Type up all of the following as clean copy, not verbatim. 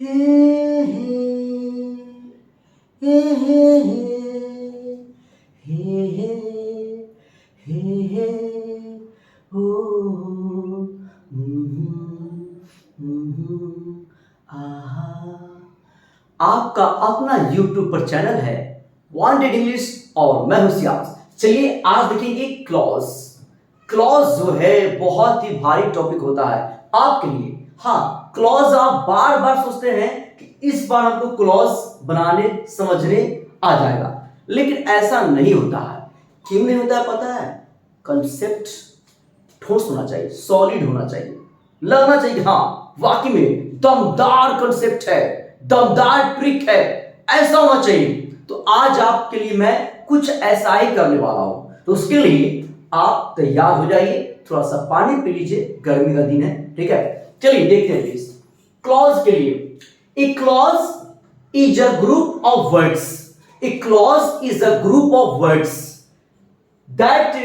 हे हे हे हे हे हे हे हो आहा। आपका अपना YouTube पर चैनल है वांटेड इंग्लिश और मैं हूं सियाज। चलिए आज देखेंगे क्लॉज। क्लॉज जो है बहुत ही भारी टॉपिक होता है आपके लिए। हाँ, क्लॉज आप बार बार सोचते हैं कि इस बार हमको क्लॉज बनाने समझने आ जाएगा, लेकिन ऐसा नहीं होता है। क्यों नहीं होता है पता है? कंसेप्ट ठोस होना चाहिए, सॉलिड होना चाहिए, लगना चाहिए कि हाँ वाकई में दमदार कंसेप्ट है, दमदार ट्रिक है, ऐसा होना चाहिए। तो आज आपके लिए मैं कुछ ऐसा ही करने वाला हूं, तो उसके लिए आप तैयार हो जाइए, थोड़ा सा पानी पी लीजिए, गर्मी का दिन है, ठीक है। चलिए देखते हैं प्लीज। क्लॉज के लिए, ए clause is a group of words. A clause is a group of words that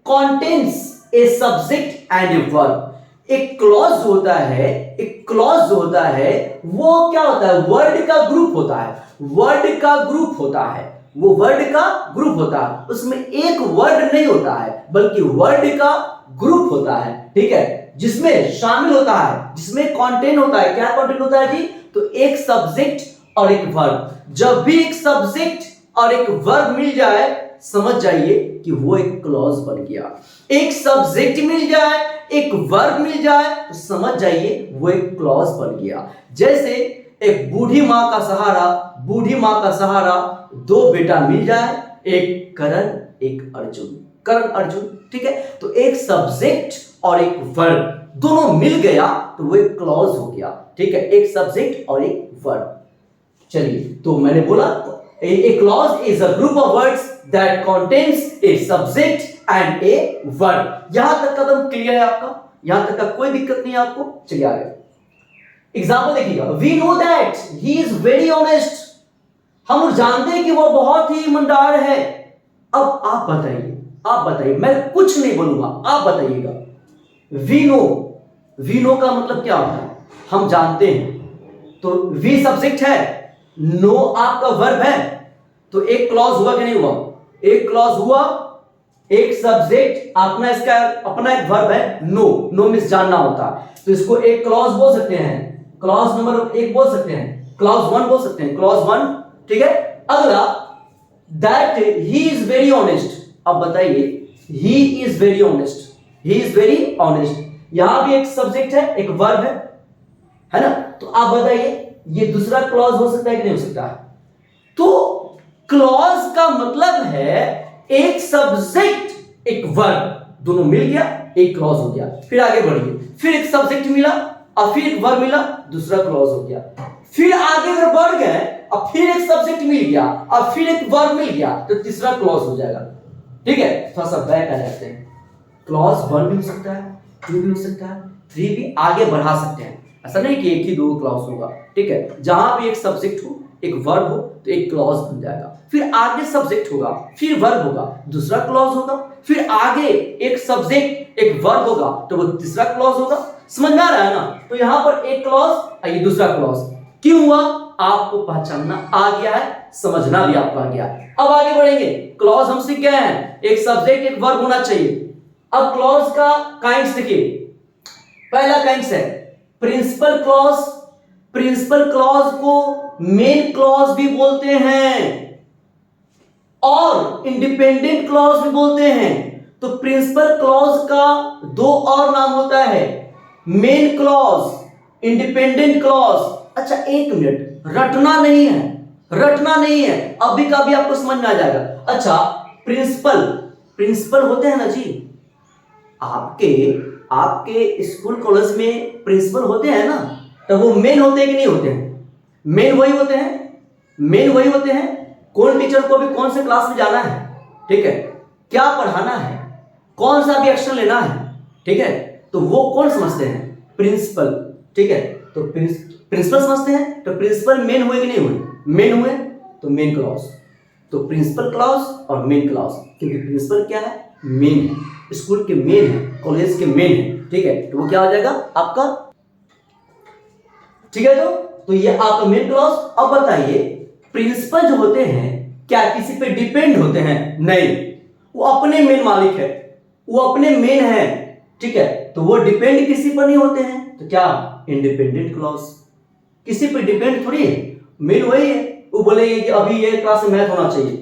contains a subject and a verb। एक क्लॉज होता है, एक क्लॉज जो होता है वो क्या होता है? वर्ड का ग्रुप होता है, वर्ड का ग्रुप होता है, वो वर्ड का ग्रुप होता है। उसमें एक वर्ड नहीं होता है बल्कि वर्ड का ग्रुप होता है, ठीक है, जिसमें शामिल होता है, जिसमें कंटेंट होता है। क्या कंटेंट होता है जी? तो एक सब्जेक्ट और एक वर्ब। जब भी एक सब्जेक्ट और एक वर्ब मिल जाए समझ जाइए कि वो एक क्लॉज बन गया। एक सब्जेक्ट मिल जाए, एक वर्ब मिल जाए तो समझ जाइए वो एक क्लॉज बन गया। जैसे एक बूढ़ी मां का सहारा, बूढ़ी मां का सहारा, दो बेटा मिल जाए, एक करण एक अर्जुन, करण अर्जुन, ठीक है। तो एक सब्जेक्ट और एक वर्ब दोनों मिल गया तो वो एक क्लॉज हो गया, ठीक है, एक सब्जेक्ट और एक वर्ब। चलिए, तो मैंने बोला a clause is a group of words that contains a subject and a verb। यहां तक कदम क्लियर है आपका? यहां तक का कोई दिक्कत नहीं है आपको? चलिए आगे एग्जांपल देखिएगा। We know that he is very honest. हम लोग जानते हैं कि वो बहुत ही ईमानदार है। अब आप बताइए, आप बताइए, मैं कुछ नहीं बोलूंगा, आप बताइएगा। वी नो, वी नो का मतलब क्या होता है? हम जानते हैं। तो वी सब्जेक्ट है, नो आपका वर्ब है, तो एक क्लॉज हुआ कि नहीं हुआ? एक क्लॉज हुआ, एक सब्जेक्ट अपना, इसका अपना एक वर्ब है नो। नो मींस जानना होता है, तो इसको एक क्लॉज बोल सकते हैं, क्लॉज नंबर एक बोल सकते हैं, क्लॉज वन बोल सकते हैं, क्लॉज वन, ठीक है। अगला that he is very honest. अब बताइए, ही is very honest, he is very honest, यहां भी एक सब्जेक्ट है, एक वर्ब है ना? तो आप बताइए ये दूसरा क्लॉज हो सकता है कि नहीं हो सकता? तो क्लॉज का मतलब है एक सब्जेक्ट एक वर्ब दोनों मिल गया, एक क्लॉज हो गया। फिर आगे बढ़िए, फिर एक सब्जेक्ट मिला और फिर एक वर्ब मिला, दूसरा क्लॉज हो गया। फिर आगे अगर बढ़ गए और फिर एक सब्जेक्ट मिल गया और फिर एक वर्ब मिल गया तो तीसरा क्लॉज हो जाएगा, ठीक है। थोड़ा सा बैक आ जाते हैं। क्लॉज वन भी हो सकता है, टू भी हो सकता है, थ्री भी, आगे बढ़ा सकते हैं। ऐसा नहीं कि एक ही दो क्लॉज होगा, ठीक है। जहां भी एक सब्जेक्ट हो, एक वर्ब हो तो एक क्लॉज बन जाएगा। फिर आगे सब्जेक्ट होगा, फिर वर्ब होगा, दूसरा क्लॉज होगा। फिर आगे एक सब्जेक्ट एक वर्ब होगा तो वो तीसरा क्लॉज होगा। समझ में आ रहा है ना? तो यहां पर एक क्लॉज और ये दूसरा क्लॉज क्यों हुआ आपको पहचानना आ गया है, समझना भी आपको आ गया। अब आगे बढ़ेंगे। क्लॉज हम सीख गए हैं, एक सब्जेक्ट एक वर्ब होना चाहिए। अब क्लॉज का काइंड्स देखिए। पहला काइंड्स है प्रिंसिपल क्लॉज। प्रिंसिपल क्लॉज को मेन क्लॉज भी बोलते हैं और इंडिपेंडेंट क्लॉज भी बोलते हैं। तो प्रिंसिपल क्लॉज का दो और नाम होता है, मेन क्लॉज, इंडिपेंडेंट क्लॉज। अच्छा एक मिनट, रटना नहीं है, रटना नहीं है, अभी का भी आपको समझ में आ जाएगा। अच्छा प्रिंसिपल, प्रिंसिपल होते हैं ना जी, आपके आपके स्कूल कॉलेज में प्रिंसिपल होते हैं ना, तो वो मेन होते हैं कि नहीं होते हैं? मेन वही होते हैं, मेन वही होते हैं। कौन टीचर को भी कौन से क्लास में जाना है, ठीक है, क्या पढ़ाना है, कौन सा भी एक्शन लेना है, ठीक है, तो वो कौन समझते हैं? प्रिंसिपल, ठीक है। तो प्रिंसिपल समझते हैं, तो प्रिंसिपल मेन हुए कि नहीं हुए? मेन हुए तो मेन क्लॉज। तो प्रिंसिपल क्लॉज और मेन क्लॉज, क्योंकि प्रिंसिपल क्या है? मेन है, स्कूल के मेन है, कॉलेज के मेन है, ठीक है। तो वो क्या हो जाएगा आपका ठीक है। तो ये आपका मेन क्लॉज। अब बताइए प्रिंसिपल जो होते हैं क्या किसी पे डिपेंड होते हैं? नहीं, वो अपने मेन मालिक है, वो अपने मेन है, ठीक है। तो वो डिपेंड किसी पर नहीं होते हैं, तो क्या इंडिपेंडेंट क्लॉज। किसी पे डिपेंड थोड़ी है, मेन वही है। वो बोलेंगे कि अभी ये क्लास में मैथ होना चाहिए,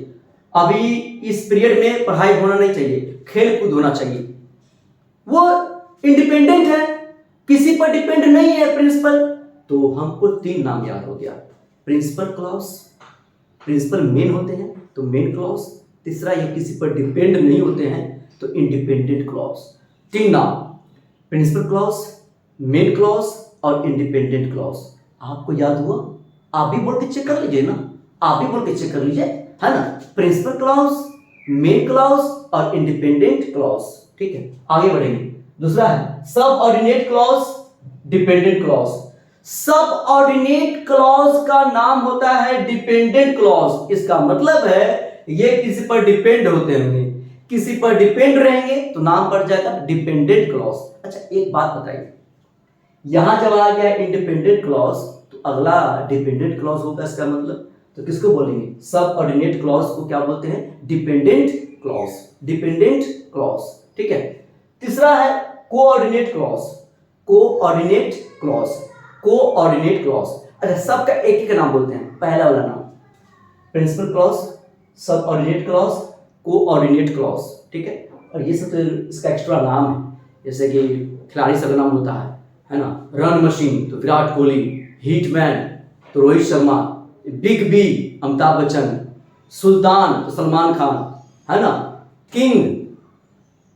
अभी इस पीरियड में पढ़ाई होना नहीं चाहिए, खेल कूद होना चाहिए। वो इंडिपेंडेंट है, किसी पर डिपेंड नहीं है प्रिंसिपल। तो हमको 3 नाम याद हो गया, प्रिंसिपल क्लॉज, प्रिंसिपल मेन होते हैं तो मेन क्लॉज, तीसरा ये किसी पर डिपेंड नहीं होते हैं तो इंडिपेंडेंट क्लॉज। 3 नाम, प्रिंसिपल क्लॉज, मेन क्लॉज और इंडिपेंडेंट क्लॉज। आपको याद हुआ? आप भी बोल के चेक कर लीजिए ना, आप भी बोल के चेक कर लीजिए, है ना। प्रिंसिपल क्लॉज, मेन क्लॉज और इंडिपेंडेंट क्लॉज, ठीक है। आगे बढ़ेंगे। दूसरा है सब ऑर्डिनेट क्लॉज, डिपेंडेंट क्लॉज। सब ऑर्डिनेट क्लॉज का नाम होता है डिपेंडेंट क्लॉज। इसका मतलब है ये किसी पर डिपेंड होते होंगे, किसी पर डिपेंड रहेंगे तो नाम पड़ जाएगा डिपेंडेंट क्लॉज। अच्छा एक बात बताइए, यहां जब आ गया इंडिपेंडेंट क्लॉज तो अगला डिपेंडेंट क्लॉज होगा, इसका मतलब तो किसको बोलेंगे? सब ऑर्डिनेट क्लॉज को क्या बोलते हैं? डिपेंडेंट क्लॉज, डिपेंडेंट क्लॉज, ठीक है। तीसरा है coordinate clause, coordinate clause, coordinate clause. अच्छा सबका एक ही का नाम बोलते हैं, पहला वाला नाम प्रिंसिपल क्लॉज, सब ऑर्डिनेट क्लॉज, कोऑर्डिनेट क्लॉज, ठीक है। और ये सब तो इसका एक्स्ट्रा नाम है, जैसे कि खिलाड़ी सब नाम होता है ना। रन मशीन तो विराट कोहली, हिटमैन तो रोहित शर्मा, बिग बी अमिताभ बच्चन, सुल्तान तो सलमान खान, है ना। किंग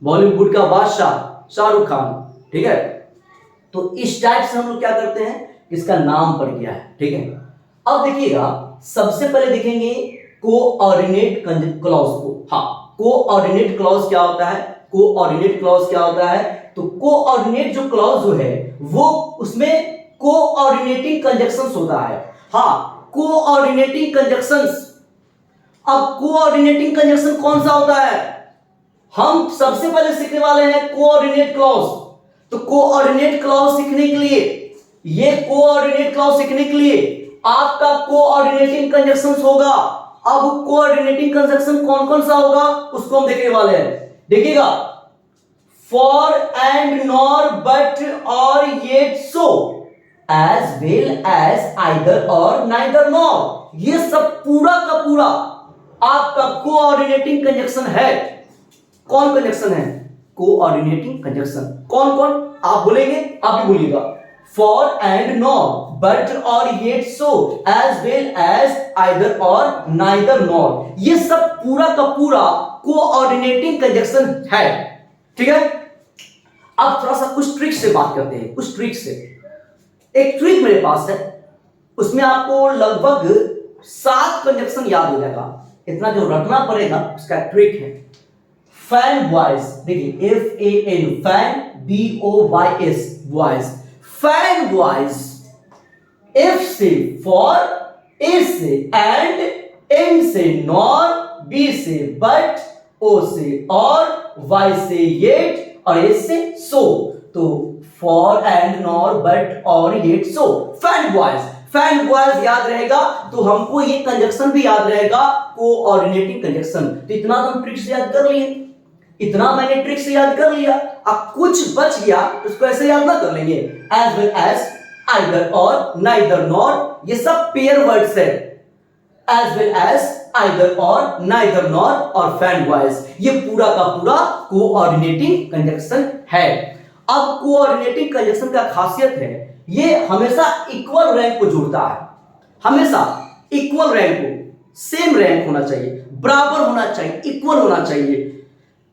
बॉलीवुड का बादशाह शाहरुख खान, ठीक है। तो इस टाइप से हम लोग क्या करते हैं, इसका नाम पड़ गया है, ठीक है। अब देखिएगा सबसे पहले देखेंगे कोऑर्डिनेट क्लॉज को। हाँ, कोऑर्डिनेट क्लॉज क्या होता है? कोऑर्डिनेट क्लॉज क्या होता है? तो कोऑर्डिनेट जो क्लॉज जो है वो उसमें कोऑर्डिनेटिंग कंजक्शंस होता है। हाँ, कोऑर्डिनेटिंग कंजक्शंस। अब कोऑर्डिनेटिंग कंजक्शन कौन सा होता है? हम सबसे पहले सीखने वाले हैं कोऑर्डिनेट क्लॉज। तो कोऑर्डिनेट क्लॉज सीखने के लिए, ये कोऑर्डिनेट क्लॉज सीखने के लिए आपका कोऑर्डिनेटिंग कंजक्शंस होगा। अब कोऑर्डिनेटिंग कंजक्शन कौन कौन सा होगा उसको हम देखने वाले हैं। देखिएगा, for and nor but or yet so as well as either or neither nor, ये सब पूरा का पूरा आपका कोऑर्डिनेटिंग कंजक्शन है। कौन कंजक्शन है? Coordinating conjunction. कौन कौन आप बोलेंगे, आप भी बोलिएगा। For and nor but or yet so as well as either or neither nor, ये सब पूरा का पूरा कोऑर्डिनेटिंग कंजक्शन है, ठीक है। अब थोड़ा सा कुछ ट्रिक से बात करते हैं, कुछ ट्रिक से। एक ट्रिक मेरे पास है, उसमें आपको लगभग 7 कंजक्शन याद हो जाएगा, इतना जो रटना पड़ेगा उसका ट्रिक है। फैन बॉयज, देखिए FAN, fan BOYS, boys, fan boys. F से फॉर, A से एंड, N से नॉर, B से बट, O से और, Y से येट और S से सो। तो for and nor but or yet so, fan boys. Fan boys याद रहेगा तो हमको ये कंजक्शन भी याद रहेगा, कोऑर्डिनेटिंग कंजक्शन। तो इतना तो हम ट्रिक से याद कर लिए, इतना मैंने ट्रिक से याद कर लिया। अब कुछ बच गया उसको ऐसे याद ना कर लेंगे, as well as either or neither nor, ये सब पेयर वर्ड्स है। As well as either or neither nor और फैन बॉयज, ये पूरा का पूरा कोऑर्डिनेटिंग कंजक्शन है। अब कोऑर्डिनेटिंग कंजक्शन का खासियत है ये हमेशा इक्वल रैंक को जोड़ता है, हमेशा इक्वल रैंक को, सेम रैंक होना चाहिए, बराबर होना चाहिए, इक्वल होना चाहिए।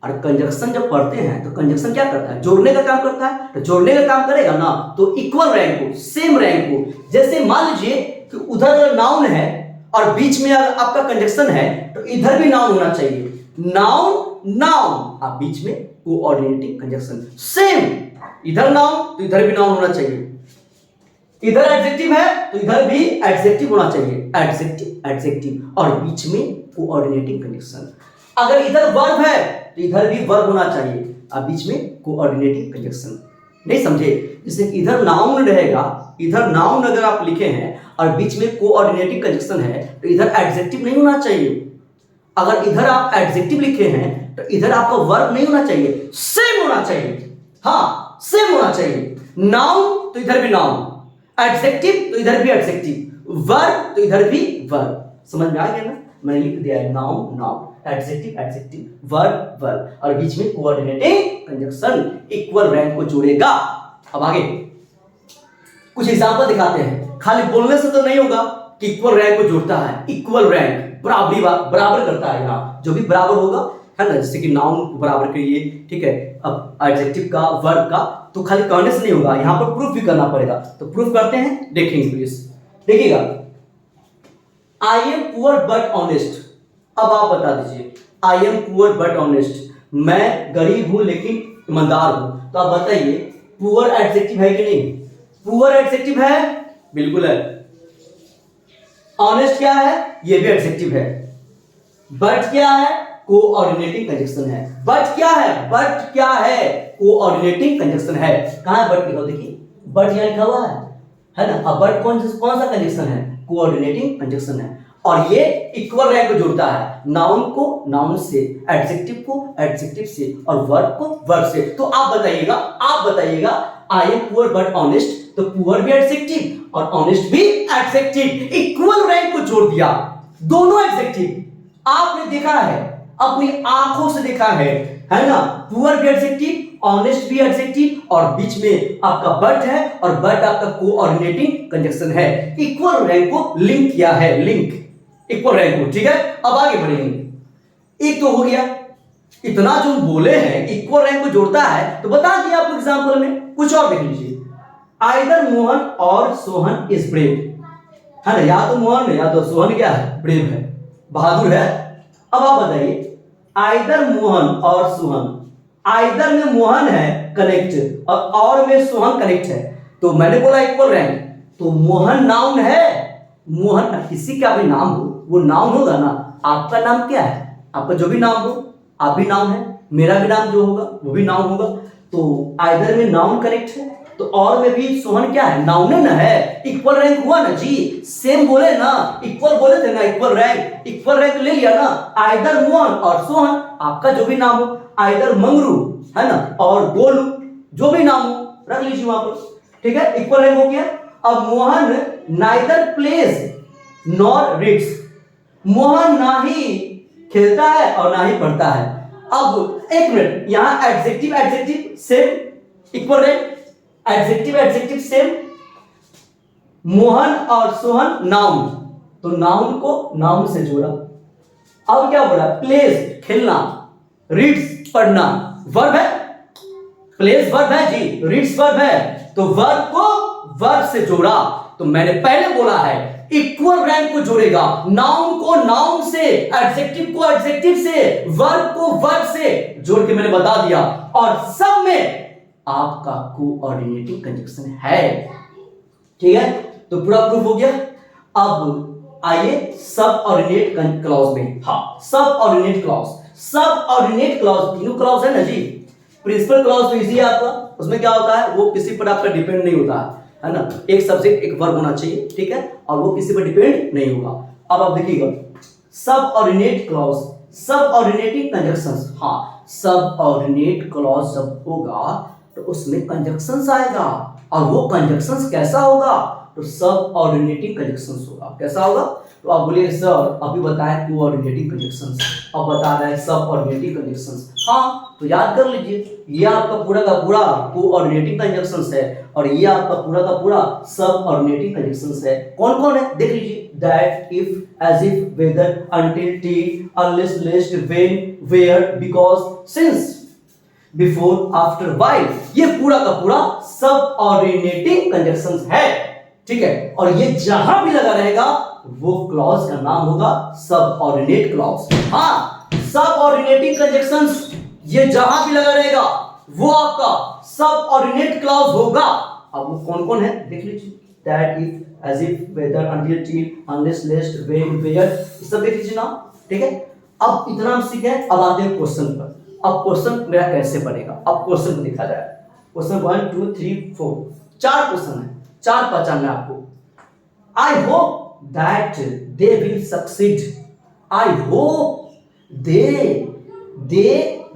और कंजक्शन जब पढ़ते हैं तो कंजक्शन क्या करता है? जोड़ने का काम करता है। तो जोड़ने का काम करेगा ना तो इक्वल रैंक को, सेम रैंक को। जैसे मान लीजिए कि उधर नाउन है और बीच में आपका कंजक्शन है तो इधर भी नाउन होना चाहिए, नाउन नाउन, आप बीच में कोऑर्डिनेटिंग कंजक्शन सेम। इधर नाउन तो इधर भी नाउन होना चाहिए, इधर एडजेक्टिव है तो इधर भी एडजेक्टिव होना चाहिए, एडजेक्टिव एडजेक्टिव, और बीच में कोऑर्डिनेटिंग कंजक्शन। अगर इधर वर्ब है तो इधर भी वर्ब होना चाहिए और बीच में कोऑर्डिनेटिंग कंजक्शन। नहीं समझे? जैसे इधर नाउन रहेगा, इधर नाउन अगर आप लिखे हैं और बीच में कोऑर्डिनेटिंग कंजक्शन है तो इधर एडजेक्टिव नहीं होना चाहिए। अगर इधर आप एडजेक्टिव लिखे हैं तो इधर आपका वर्ब नहीं होना चाहिए, सेम होना चाहिए। हाँ, सेम होना चाहिए। नाउन तो इधर भी नाउन, एडजेक्टिव तो इधर भी एडजेक्टिव, वर्ब तो इधर भी वर्ब। समझ में आ गया ना? मैंने लिख दिया है noun noun, adjective adjective, verb verb, और बीच में कोऑर्डिनेटिंग कंजक्शन इक्वल रैंक को जोड़ेगा। अब आगे कुछ एग्जांपल दिखाते हैं। खाली बोलने से तो नहीं होगा कि इक्वल रैंक को जोड़ता है। इक्वल रैंक बराबरी बराबर करता है। यहाँ जो भी बराबर होगा है ना, जैसे कि नाउन को बराबर करिए, ठीक है। अब एडजेक्टिव का, वर्ब का तो खाली कहने से नहीं होगा, यहाँ पर प्रूफ भी करना पड़ेगा। तो प्रूफ करते हैं, देखेंगे प्लीज। देखिएगा, I am poor but honest. अब आप बता दीजिए, I am poor but honest, मैं गरीब हूं लेकिन ईमानदार हूं। तो आप बताइए, पुअर एडजेक्टिव है कि नहीं? पुअर एडजेक्टिव है, बिल्कुल है। ऑनेस्ट क्या है? ये भी एडजेक्टिव है। बट क्या है? कोऑर्डिनेटिंग कंजक्शन है। बट क्या है? बट क्या है? कोऑर्डिनेटिंग कंजक्शन है। कहां है बट? लिखो, देखिए बट यहां लिखा हुआ है ना। अब बट कौन सा कंजक्शन है? कोऑर्डिनेटिंग कंजक्शन है। और ये इक्वल रैंक को जोड़ता है, नाउन को नाउन से, एडजेक्टिव को एडजेक्टिव से, और वर्ब को वर्ब से। तो आप बताइएगा I am poor but honest, तो पुअर भी एडजेक्टिव और ऑनेस्ट भी एडजेक्टिव, इक्वल रैंक को जोड़ दिया, दोनों एडजेक्टिव। आपने देखा है, अपनी आंखों से देखा है ना। पुअर भी एडजेक्टिव, ऑनेस्ट भी एडजेक्टिव, और बीच में आपका बट है, और बट आपका कोऑर्डिनेटिंग कंजक्शन है। इक्वल रैंक को लिंक किया है, लिंक इक्वल रैंक को, ठीक है। अब आगे बढ़ेंगे। एक तो हो गया, इतना जो बोले हैं इक्वल रैंक को जोड़ता है, तो बता दिया आपको एग्जांपल में। कुछ और देख लीजिए, आइदर मोहन और सोहन इज ब्रेव, है ना। या तो मोहन है या तो सोहन क्या है? ब्रेव है, बहादुर है। अब आप बताइए, आइदर मोहन और सोहन, आइदर में मोहन है कनेक्ट और में सोहन कनेक्ट है, तो मैंने बोला इक्वल रैंक, तो मोहन नाउन है। मोहन किसी का भी नाम हो वो नाउन होगा ना। आपका नाम क्या है? आपका जो भी नाम हो, आप भी नाउन है, मेरा भी नाम जो होगा वो भी नाउन होगा। तो आइदर में नाउन कनेक्ट है, तो और में भी सोहन क्या है? नाउन है ना, है। इक्वल रैंक हुआ ना जी, सेम बोले ना, इक्वल बोले थे ना, इक्वल रैंक ले लिया ना। आइदर मोहन और सोहन, आपका जो भी नाम हो, आइदर मंगरू है ना, और गोलू, जो भी नाम हो रख लीजिए वहां पर, ठीक है। इक्वल रैंक हो गया। अब Mohan neither plays nor reads, Mohan ना ही खेलता है और ना ही पढ़ता है। अब एक मिनट, यहां adjective same, equal rank, adjective same, Mohan और सोहन नाउन, तो नाउन को नाउन से जोड़ा। अब क्या बोला? प्लेज खेलना, रीड्स पढ़ना, वर्ब है, प्लेज वर्ब है जी, रीड्स वर्ब है, तो वर्ब को वर्ब से जोड़ा। तो मैंने पहले बोला है इक्वल रैंक को जोड़ेगा, नाउन को नाउन से, एडजेक्टिव को एडजेक्टिव से, वर्ब को वर्ब से जोड़ के मैंने बता दिया, और सब में आपका कोऑर्डिनेटिंग कंजक्शन है, ठीक है। तो पूरा प्रूफ हो गया। अब आइए सब ऑर्डिनेट क्लॉज में। हाँ, सब ऑर्डिनेट क्लॉज तीनों क्लॉज है ना जी। प्रिंसिपल क्लॉज तो इजी है आपका, उसमें क्या होता है, वो किसी पर आपका डिपेंड नहीं होता है ना। एक सब्जेक्ट एक वर्ब होना चाहिए, ठीक है, और वो किसी पर डिपेंड नहीं होगा। अब आप देखिएगा, सब ऑर्डिनेट क्लॉज, सब ऑर्डिनेटिंग कंजक्शंस। हाँ, सब ऑर्डिनेट क्लॉज जब होगा तो उसमें कंजक्शंस आएगा, और वो कंजक्शंस कैसा होगा? तो सब ऑर्डिनेटिंग कंजक्शंस होगा। कैसा होगा? तो आप बोलिए सर अभी बताएं कोऑर्डिनेटिंग कंजक्शंस, अब बता रहे हैं सब ऑर्डिनेटिंग कंजक्शंस। हाँ, तो याद कर लीजिए, ये आपका पूरा का पूरा कोऑर्डिनेटिंग कंजक्शंस है, और ये आपका पूरा का पूरा सब ऑर्डिनेटिंग कंजक्शंस है। कौन कौन है देख लीजिए, that, if, as if, whether, until, till, unless, lest, when, where, because, since, before, after, while, ये पूरा का पूरा सब ऑर्डिनेटिंग कंजक्शंस है, ठीक है। और ये जहां भी लगा रहेगा वो क्लॉज का नाम होगा सब ऑर्डिनेट क्लॉज। हाँ, सब ऑर्डिनेटिंग कंजक्शंस ये जहां भी लगा रहेगा वो आपका सब ऑर्डिनेट क्लॉज होगा। अब वो कौन कौन है देख लीजिए, that, if, as if, whether, until, till, unless, lest, when, where, सब देख लीजिए ना, ठीक है। अब इतना हम सीखे, अब आते हैं क्वेश्चन पर। अब क्वेश्चन मेरा कैसे बनेगा, अब क्वेश्चन को देखा जाए। उसमें 1 2 3 4 4 क्वेश्चन है, 4 पहचानना है आपको। I hope that they will succeed, I hope they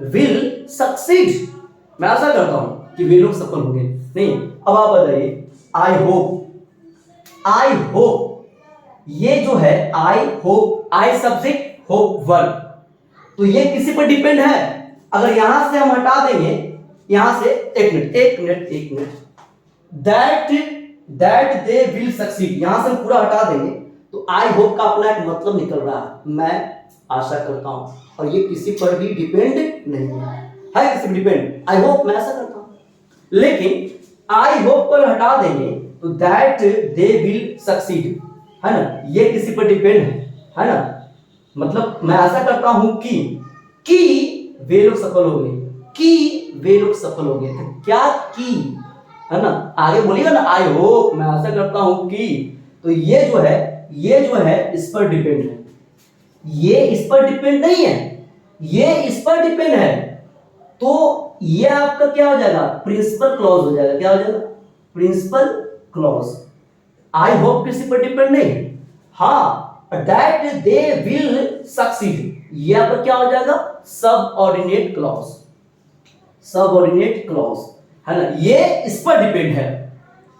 will succeed, मैं आशा करता हूं कि वे लोग सफल होंगे। नहीं, अब आप बताइए आई होप ये जो है I hope, I subject hope verb, तो ये किसी पर डिपेंड है। अगर यहां से हम हटा देंगे, यहां से एक minute that they will succeed, यहां से हम पूरा हटा देंगे तो आई होप का अपना एक मतलब निकल रहा है, मैं आशा करता हूं, और ये किसी पर भी डिपेंड नहीं है किसी पर डिपेंड, आई होप मैं आशा करता हूं। लेकिन आई होप पर हटा देंगे तो दैट दे विल सक्सीड, है ना, ये किसी पर डिपेंड है ना, मतलब मैं आशा करता हूं कि वे लोग सफल होंगे, कि वे लोग सफल होंगे, तो क्या की, है ना, आगे बोलिएगा ना आई होप मैं आशा करता हूं कि, तो ये जो है इस पर डिपेंड है, ये इस पर डिपेंड नहीं है, ये इस पर डिपेंड है, तो ये आपका क्या हो जाएगा, प्रिंसिपल क्लॉज हो जाएगा, क्या हो जाएगा, प्रिंसिपल क्लॉज। आई होप किसी पर डिपेंड नहीं, हाँ दैट दे विल सक्सीड ये आपका क्या हो जाएगा, सबऑर्डिनेट क्लॉज, सबऑर्डिनेट क्लॉज, है ना, ये इस पर डिपेंड है।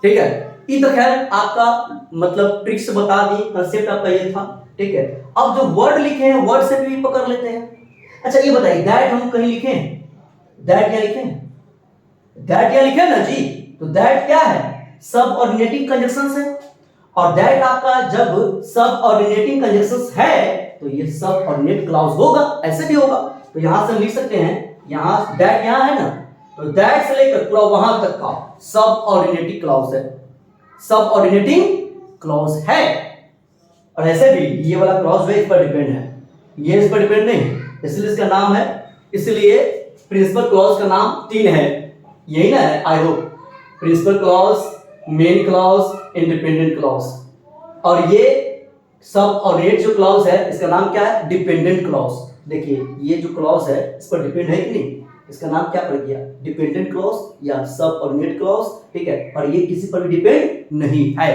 ठीक है, ये तो खैर आपका मतलब ट्रिक्स बता दी, कंसेप्ट आपका ये था। ठीक है, अब जो वर्ड लिखे हैं वर्ड से भी पकड़ लेते हैं। अच्छा ये बताइए दैट हम कहीं लिखे हैं, दैट क्या लिखे हैं, दैट क्या लिखे ना जी, तो दैट क्या है, सबऑर्डिनेटिंग कंजंक्शंस है, और दैट आपका जब सबऑर्डिनेटिंग कंजंक्शंस है तो ये सबऑर्डिनेट क्लॉज होगा, ऐसे भी होगा। तो यहां से हम लिख सकते हैं, यहां दैट यहां है ना, तो दैट से लेकर पूरा वहां तक का सबऑर्डिनेटिंग क्लॉज है, सबऑर्डिनेटिंग क्लॉज है। और ऐसे भी ये वाला क्लॉज इस पर डिपेंड है, ये इस पर डिपेंड नहीं, इसलिए इसका नाम है, इसलिए प्रिंसिपल क्लॉज का नाम 3 है, यही ना है I hope, principal clause, main clause, independent clause, और ये सबऑर्डिनेट जो क्लॉज है इसका नाम क्या है, डिपेंडेंट क्लॉज। देखिए ये जो क्लॉज है इस पर डिपेंड है कि नहीं, इसका नाम क्या पड़ गया, डिपेंडेंट क्लॉज या सबऑर्डिनेट क्लॉज। ठीक है, और ये किसी पर भी डिपेंड नहीं है।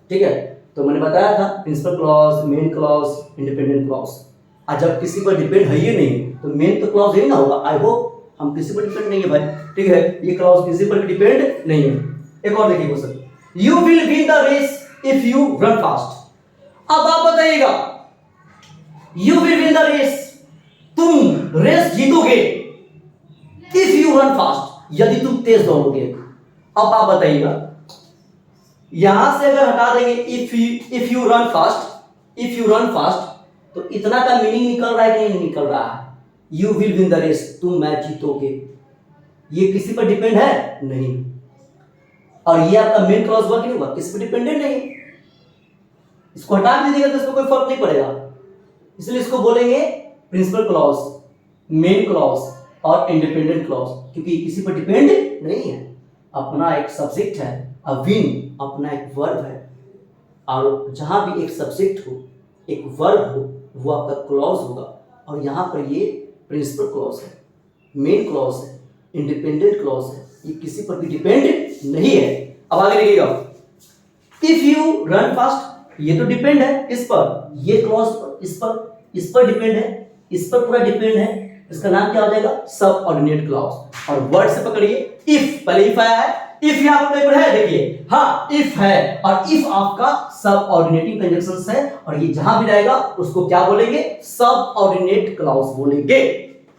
ठीक है, तो मैंने बताया था principal clause, main clause, independent clause, और जब किसी पर डिपेंड है ही नहीं तो मेन तो क्लॉज ही ना होगा, आई होप हम किसी पर डिपेंड नहीं है भाई। ठीक है, ये क्लॉज किसी पर भी डिपेंड नहीं है। एक और देखिए question, you will win the race if you run fast. अब आप बताइएगा you will win the race, तुम रेस जीतोगे, इफ यू रन फास्ट यदि तुम तेज दौड़ोगे। अब आप बताइएगा यहां से अगर हटा देंगे if you run fast, if you run fast, तो इतना का मीनिंग निकल रहा है कि नहीं निकल रहा है, you will win the race तुम मैच जीतोगे, ये किसी पर डिपेंड है नहीं, और ये आपका मेन क्लॉज हुआ कि नहीं हुआ, किसी पर डिपेंडेंट नहीं, इसको हटा दीजिएगा तो इसको कोई फर्क नहीं पड़ेगा, इसलिए इसको बोलेंगे प्रिंसिपल क्लॉज, मेन क्लॉज और इंडिपेंडेंट क्लॉज, क्योंकि किसी पर डिपेंड नहीं है, अपना एक सब्जेक्ट है, अ विन अपना एक वर्ब है, और जहां भी एक सब्जेक्ट हो, एक वर्ब हो, वो आपका क्लॉज होगा, और यहां पर ये प्रिंसिपल क्लॉज है, मेन क्लॉज है, इंडिपेंडेंट क्लॉज है, ये किसी पर भी डिपेंड नहीं है। अब आगे देखिएगा, इफ यू रन फास्ट, ये तो डिपेंड है इस पर, ये क्लॉज इस पर डिपेंड है, इस पर पूरा डिपेंड है, इसका नाम क्या हो जाएगा, सबऑर्डिनेट क्लॉज। और वर्ड से पकड़िए, इफ, पहले इफ आया है, इफ यहां पर पेपर है, देखिए हाँ इफ है, और इफ आपका सबऑर्डिनेटिंग कंजंक्शंस है, और ये जहां भी रहेगा उसको क्या बोलेंगे, सबऑर्डिनेट क्लॉज बोलेंगे,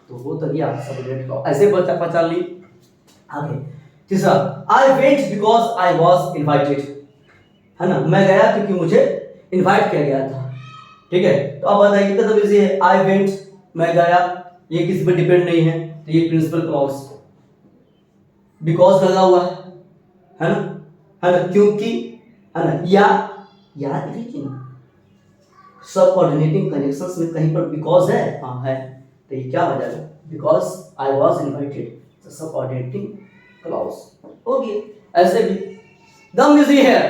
तो वो तो गया सबऑर्डिनेट क्लॉज, ऐसे पहचान ली। आगे तीसरा, I went because I was invited, है ना, मैं गया क्योंकि मुझे इन्वाइट किया गया था। ठीक है, तो अब बताइए कितना इजी है, आई वेंट मैं गया, ये किसी पर डिपेंड नहीं है, तो ये प्रिंसिपल क्लॉज, बिकॉज लगा हुआ है ना, क्योंकि, है ना, या याद लीजिए ना, सबऑर्डिनेटिंग कंजंक्शंस में कहीं पर बिकॉज है, हाँ है, तो ये क्या हो जाएगा, बिकॉज आई वॉज इन्वाइटेड, तो सबऑर्डिनेटिंग क्लॉज हो गया। ऐसे भी दम इजी है,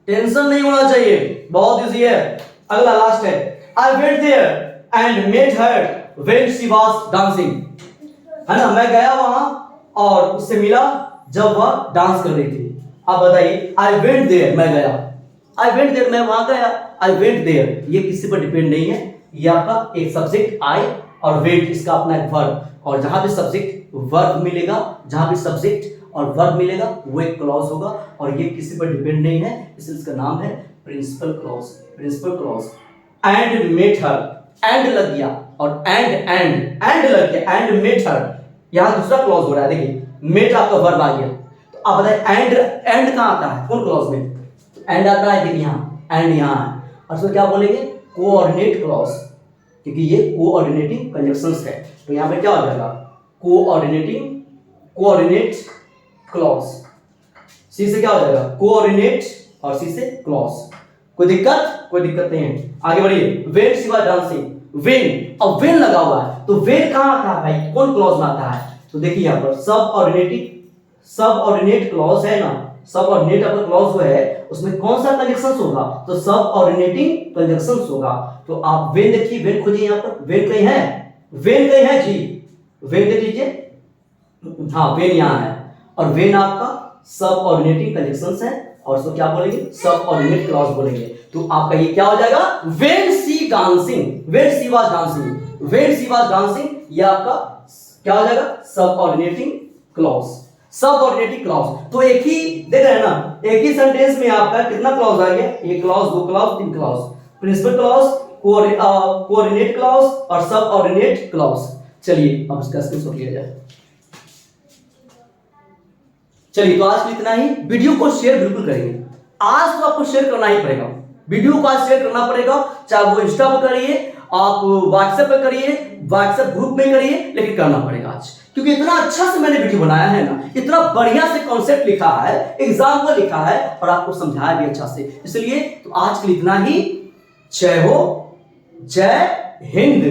टेंशन नहीं होना चाहिए, बहुत इजी है। अगला लास्ट है, I went there and met her when she was dancing, है ना, मैं गया वहां और उससे मिला जब वह डांस कर रही थी। अब बताइए, आई वेंट देयर, मैं गया, आई वेंट देयर, मैं वहां गया, आई वेंट देयर, ये किसी पर डिपेंड नहीं है, ये आपका एक सब्जेक्ट आई और वेंट इसका अपना एक वर्ब, और जहां भी सब्जेक्ट वर्ब मिलेगा, जहां भी सब्जेक्ट और वर्ब मिलेगा वो एक क्लॉज होगा, और ये किसी पर डिपेंड नहीं है, इसलिए इसका नाम है principal clause. Principal clause. And met her, and लग गया, और एंड लग गया, एंड मेट हर, यहां दूसरा क्लॉज हो रहा है। देखिए मेट आपका वर्ब आ गया, तो अब बताइए एंड कहां आता है, कौन क्लॉज में एंड आता है? देखिए यहाँ एंड यहाँ है, और इसको क्या बोलेंगे? कोऑर्डिनेट क्लॉज, क्योंकि ये कोऑर्डिनेटिंग कंजंक्शंस है, तो यहाँ पे क्या हो जाएगा? Coordinate clause. सी से क्या हो जाएगा? कोऑर्डिनेट, और सी से क्लॉज। कोई दिक्कत नहीं है, आगे बढ़िए। When she was dancing, when, अब वेन लगा हुआ है, तो वेन कहां आता है भाई, कौन क्लॉज में आता है? तो देखिए यहाँ पर सब ऑर्डिनेट क्लॉज है ना, सब ऑर्डिनेट अगर क्लॉज जो है उसमें कौन सा कंजंक्शंस होगा? तो सब ऑर्डिनेटिंग कंजंक्शंस होगा। तो आप वेन देखिए, वेन खोजिए, यहाँ पर वेन कहीं है? वेन कहीं है जी? वेन देख लीजिए, हाँ वेन यहाँ है, और वेन आपका सब ऑर्डिनेटिंग कंजंक्शंस है, और उसको क्या बोलेंगे? सब ऑर्डिनेट क्लॉज बोलेंगे। तो आपका ये क्या हो जाएगा? When she dancing, when she was dancing, when she was dancing, ये आपका क्या हो जाएगा? सब ऑर्डिनेटिंग क्लॉज, सब ऑर्डिनेटिंग क्लॉज। तो एक ही देख रहे हैं ना, एक ही सेंटेंस में आपका कितना क्लॉज आ गया? एक क्लॉज, दो क्लॉज, तीन clause, principal clause, coordinate clause और सब ऑर्डिनेट क्लॉज। चलिए अब इसका स्क्रीनशॉट लिया जाए। चलिए तो आज के इतना ही। वीडियो को शेयर बिल्कुल करेंगे, आज तो आपको शेयर करना ही पड़ेगा, वीडियो को आज शेयर करना पड़ेगा, चाहे वो इंस्टा पर करिए, आप व्हाट्सएप पे करिए, व्हाट्सएप ग्रुप में करिए, लेकिन करना पड़ेगा आज, क्योंकि इतना अच्छा से मैंने वीडियो बनाया है ना, इतना बढ़िया से कॉन्सेप्ट लिखा है, एग्जाम्पल लिखा है, और आपको समझाया भी अच्छा से। इसलिए तो आज के लिए इतना ही। जय हो, जय हिंद।